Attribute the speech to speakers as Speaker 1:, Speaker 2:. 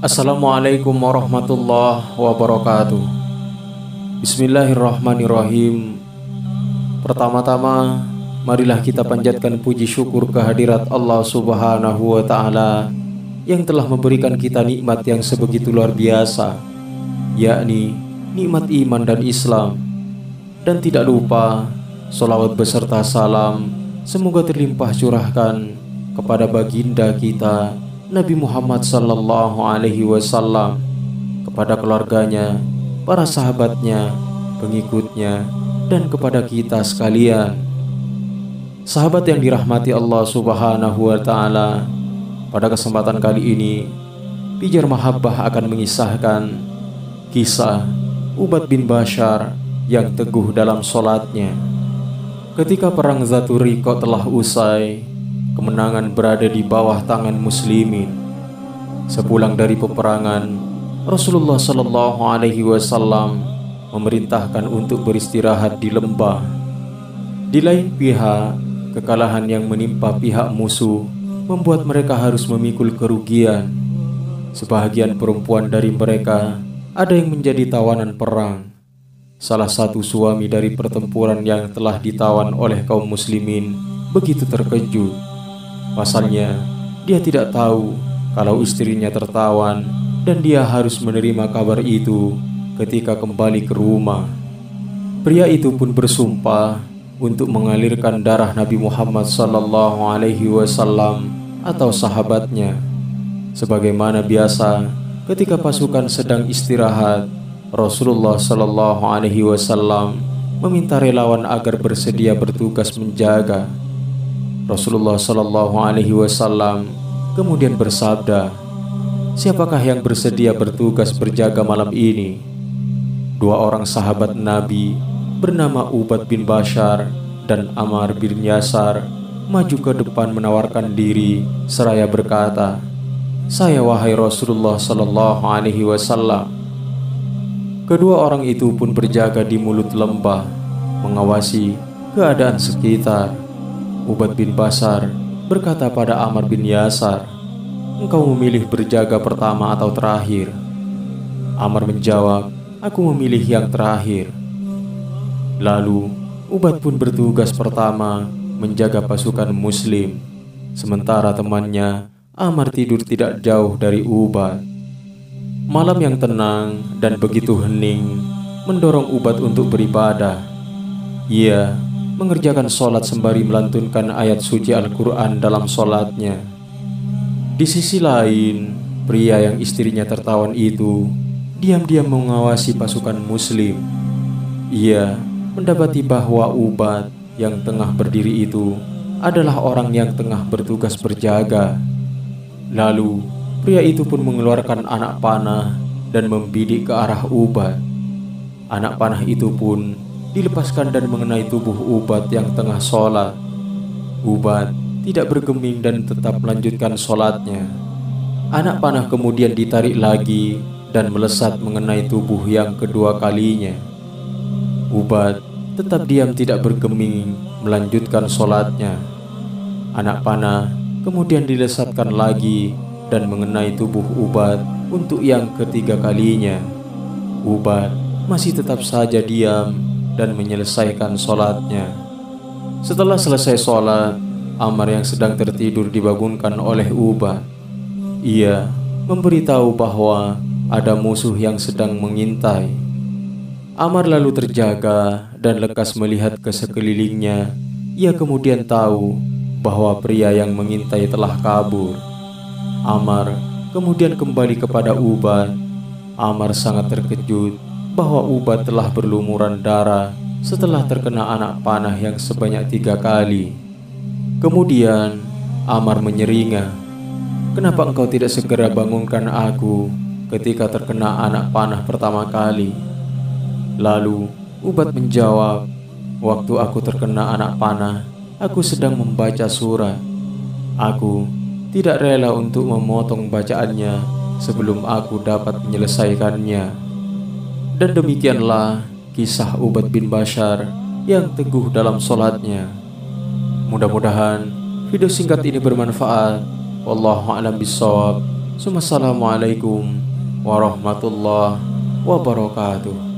Speaker 1: Assalamualaikum warahmatullahi wabarakatuh. Bismillahirrahmanirrahim. Pertama-tama, marilah kita panjatkan puji syukur kehadirat Allah Subhanahu wa Ta'ala yang telah memberikan kita nikmat yang sebegitu luar biasa, yakni nikmat iman dan Islam. Dan tidak lupa, sholawat beserta salam semoga terlimpah curahkan kepada baginda kita Nabi Muhammad sallallahu alaihi wasallam, kepada keluarganya, para sahabatnya, pengikutnya, dan kepada kita sekalian. Sahabat yang dirahmati Allah Subhanahu wa Ta'ala, pada kesempatan kali ini Pijar Mahabbah akan mengisahkan kisah Ubad bin Bashar yang teguh dalam sholatnya. Ketika perang Zatul Riqa telah usai, kemenangan berada di bawah tangan muslimin. Sepulang dari peperangan, Rasulullah Shallallahu Alaihi Wasallam memerintahkan untuk beristirahat di lembah. Di lain pihak, kekalahan yang menimpa pihak musuh membuat mereka harus memikul kerugian. Sebahagian perempuan dari mereka ada yang menjadi tawanan perang. Salah satu suami dari pertempuran yang telah ditawan oleh kaum muslimin begitu terkejut. Pasalnya, dia tidak tahu kalau istrinya tertawan dan dia harus menerima kabar itu ketika kembali ke rumah. Pria itu pun bersumpah untuk mengalirkan darah Nabi Muhammad sallallahu alaihi wasallam atau sahabatnya. Sebagaimana biasa, ketika pasukan sedang istirahat, Rasulullah sallallahu alaihi wasallam meminta relawan agar bersedia bertugas menjaga. Rasulullah Shallallahu Alaihi Wasallam kemudian bersabda, "Siapakah yang bersedia bertugas berjaga malam ini?" Dua orang sahabat Nabi bernama Ubad bin Bashar dan Ammar bin Yasar maju ke depan menawarkan diri seraya berkata, "Saya wahai Rasulullah Shallallahu Alaihi Wasallam." Kedua orang itu pun berjaga di mulut lembah, mengawasi keadaan sekitar. Ubad bin Bashar berkata pada Ammar bin Yasar, "Engkau memilih berjaga pertama atau terakhir?" Ammar menjawab, "Aku memilih yang terakhir." Lalu Ubad pun bertugas pertama menjaga pasukan muslim, sementara temannya Ammar tidur tidak jauh dari Ubad. Malam yang tenang dan begitu hening mendorong Ubad untuk beribadah. Ia mengerjakan sholat sembari melantunkan ayat suci Al-Quran dalam sholatnya. Di sisi lain, pria yang istrinya tertawan itu diam-diam mengawasi pasukan muslim. Ia mendapati bahwa Ubad yang tengah berdiri itu adalah orang yang tengah bertugas berjaga. Lalu, pria itu pun mengeluarkan anak panah dan membidik ke arah Ubad. Anak panah itu pun dilepaskan dan mengenai tubuh Ubad yang tengah sholat. Ubad tidak bergeming dan tetap melanjutkan sholatnya. Anak panah kemudian ditarik lagi dan melesat mengenai tubuh yang kedua kalinya. Ubad tetap diam tidak bergeming melanjutkan sholatnya. Anak panah kemudian dilesatkan lagi dan mengenai tubuh Ubad untuk yang ketiga kalinya. Ubad masih tetap saja diam dan menyelesaikan sholatnya. Setelah selesai sholat, Ammar yang sedang tertidur dibangunkan oleh Ubad. Ia memberitahu bahwa ada musuh yang sedang mengintai. Ammar lalu terjaga dan lekas melihat ke sekelilingnya. Ia kemudian tahu bahwa pria yang mengintai telah kabur. Ammar kemudian kembali kepada Ubad. Ammar sangat terkejut bahwa Ubad telah berlumuran darah setelah terkena anak panah yang sebanyak 3 kali. Kemudian Ammar menyeringa, "Kenapa engkau tidak segera bangunkan aku ketika terkena anak panah pertama kali?" Lalu Ubad menjawab, "Waktu aku terkena anak panah, aku sedang membaca surat. Aku tidak rela untuk memotong bacaannya sebelum aku dapat menyelesaikannya." Dan demikianlah kisah Ubad bin Bashar yang teguh dalam sholatnya. Mudah-mudahan video singkat ini bermanfaat. Wallahu a'lam bishawab. Assalamualaikum warahmatullahi wabarakatuh.